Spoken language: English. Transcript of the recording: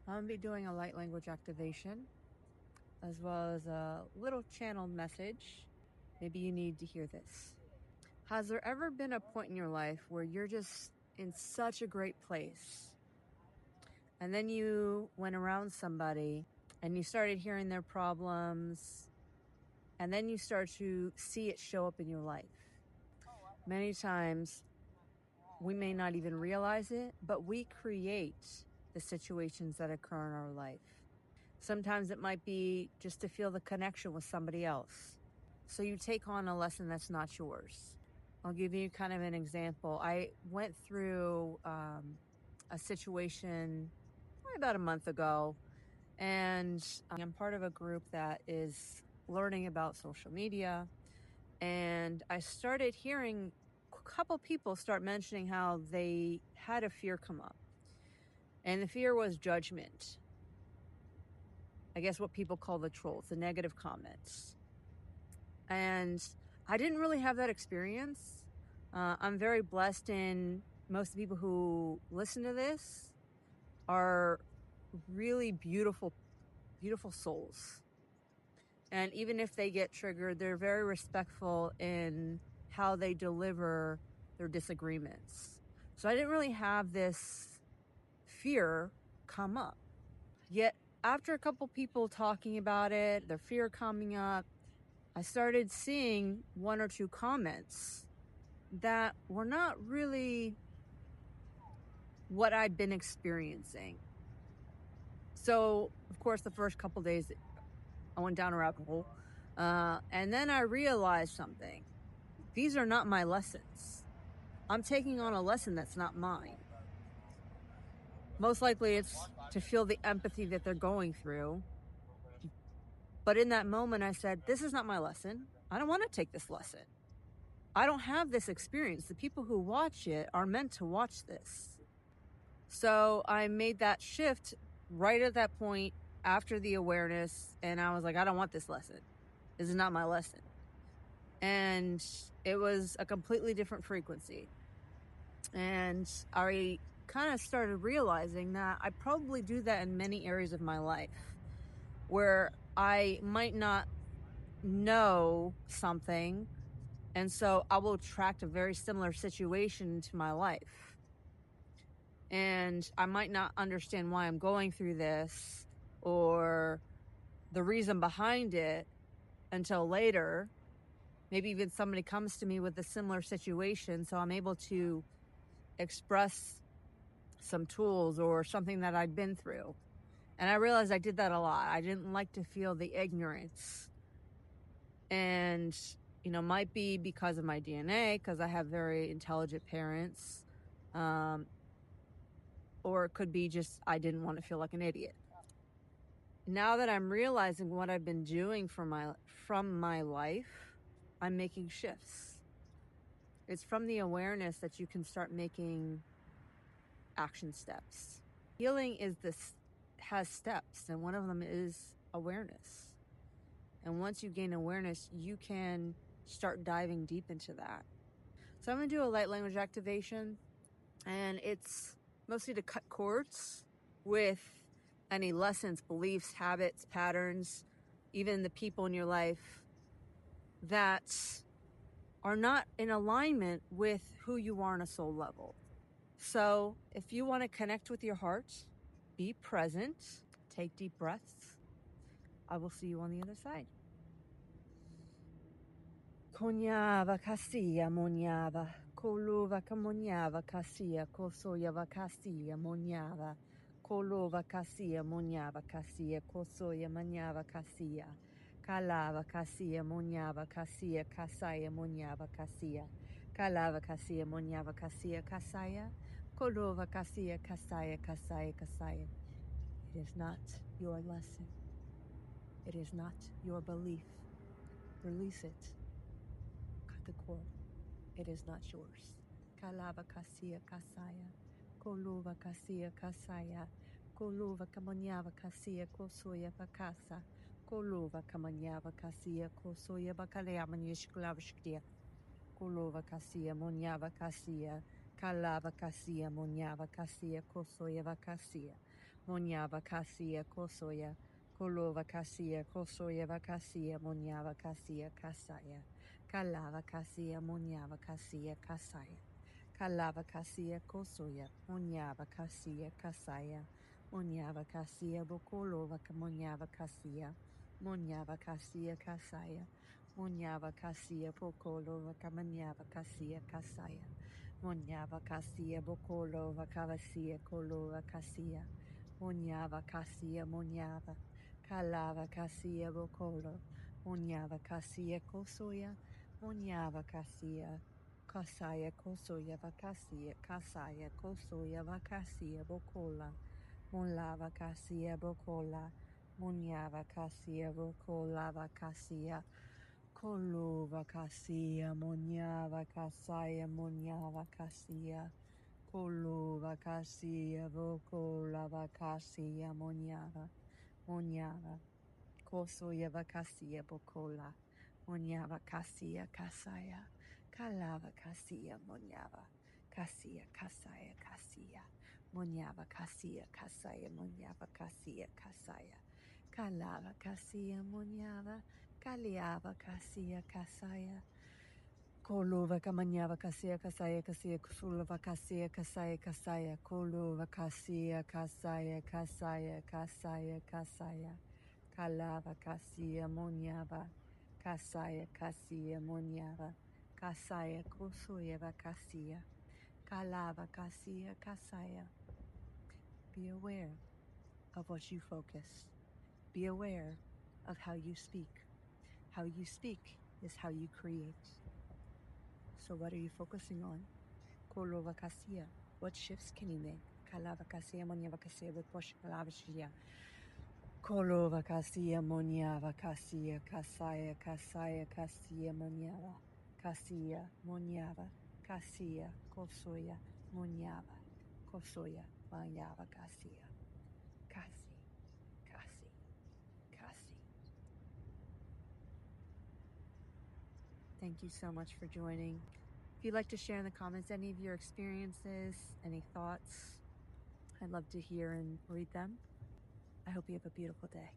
I'm going to be doing a light language activation as well as a little channeled message. Maybe you need to hear this. Has there ever been a point in your life where you're just in such a great place, and then you went around somebody and you started hearing their problems, and then you start to see it show up in your life? Many times we may not even realize it, but we create the situations that occur in our life. Sometimes it might be just to feel the connection with somebody else. So you take on a lesson that's not yours. I'll give you kind of an example. I went through a situation probably about a month ago, and I'm part of a group that is learning about social media. And I started hearing a couple people start mentioning how they had a fear come up. And the fear was judgment. I guess what people call the trolls, the negative comments. And I didn't really have that experience. I'm very blessed in most of the people who listen to this are really beautiful, beautiful souls. And even if they get triggered, they're very respectful in how they deliver their disagreements. So I didn't really have this fear come up. Yet after a couple people talking about it, their fear coming up, I started seeing one or two comments that were not really what I'd been experiencing. So, of course, the first couple days, I went down a rabbit hole. And then I realized something. These are not my lessons. I'm taking on a lesson that's not mine. Most likely it's to feel the empathy that they're going through. But in that moment, I said, this is not my lesson. I don't want to take this lesson. I don't have this experience. The people who watch it are meant to watch this. So I made that shift right at that point after the awareness. And I was like, I don't want this lesson. This is not my lesson. And it was a completely different frequency. And I kind of started realizing that I probably do that in many areas of my life where I might not know something. And so I will attract a very similar situation to my life. And I might not understand why I'm going through this or the reason behind it until later. Maybe even somebody comes to me with a similar situation, so I'm able to express some tools or something that I'd been through. And I realized I did that a lot. I didn't like to feel the ignorance. And, might be because of my DNA, because I have very intelligent parents. Or it could be just I didn't want to feel like an idiot. Now that I'm realizing what I've been doing from my life, I'm making shifts. It's from the awareness that you can start making action steps. Healing has steps, and one of them is awareness. And once you gain awareness, you can start diving deep into that. So I'm going to do a light language activation, and it's mostly to cut cords with any lessons, beliefs, habits, patterns, even the people in your life that are not in alignment with who you are on a soul level. So if you want to connect with your heart, be present, take deep breaths. I will see you on the other side. Konyava kasia monyava, kolova kamonyava kasia, kosoyava kasia monyava, kolova kasia monyava kasia, kosoya manyava kasia, kalava kasia monyava kasia, kasaya monyava kasia, kalava kasia monyava kasia, kasaya, kolova kasia, kasaya, kasaya, kasaya. It is not your lesson. It is not your belief. Release it. Cut the cord. It is not yours. Kalava kasia kasaya. Koluva kasia kasaya. Koluva kamanyava kasia kosoya vakasa. Koluva kamanyava kasia kosoya vakalea manishkulavashkia. Koluva kasia monyava kasia. Kalava kasia monyava kasia kosoya vakasia. Monyava kasia kosoya. Kolova kasia kosoya vakasia monyava kasia kasaya. Kalava kasia monyava kasia kasaya. Kalava kasia kosoya. Monyava kasia kasaya. Monyava kasia bokolova monyava kasia. Monyava kasia kasaya. Monyava kasia bokolova kamanyava kasia kasaya. Monyava kasia bokolova kavasia kolova kasia. Monyava kasia monyava. Kalava kasia bokolo. Monyava kasia kosoya. Monyava kasia. Kasaya kosoya vakasia. Kasaya kosoya vakasia bokola. Monlava kasia bokola. Monyava kasia bokola vakasia. Kolova kasia. Monyava kasaya. Monyava kasia. Kolova kasia bokola vakasia. Monyava. Monyava. Kosoya vakasia bokola. Monyava kasia kasaya. Kalava kasia monyava. Kasia kasaya kasia. Monyava kasia kasaya. Monyava kasia kasaya. Kalava kasia monyava. Kaliava kasia kasaya. Kolova kamanyava kasia kasaya kasia kusulava kasia kasaya kasaya. Kolova kasia kasaya kasaya kasaya kasaya. Kalava kasia monyava. Kasaya kasia monyava. Kasaya kosoyeva kasia. Kalava kasia kasaya. Be aware of what you focus. Be aware of how you speak. How you speak is how you create. So what are you focusing on? Kolova kasia. What shifts can you make? Kalava kasia monyava kasia with kalava shia. Kolova kasia monyava kasia kasaya kasaya kasia monyava kasia monyava kasia kosoya monyava kosoya monyava kasia kasi kasi kasi. Thank you so much for joining. If you'd like to share in the comments any of your experiences, any thoughts, I'd love to hear and read them. I hope you have a beautiful day.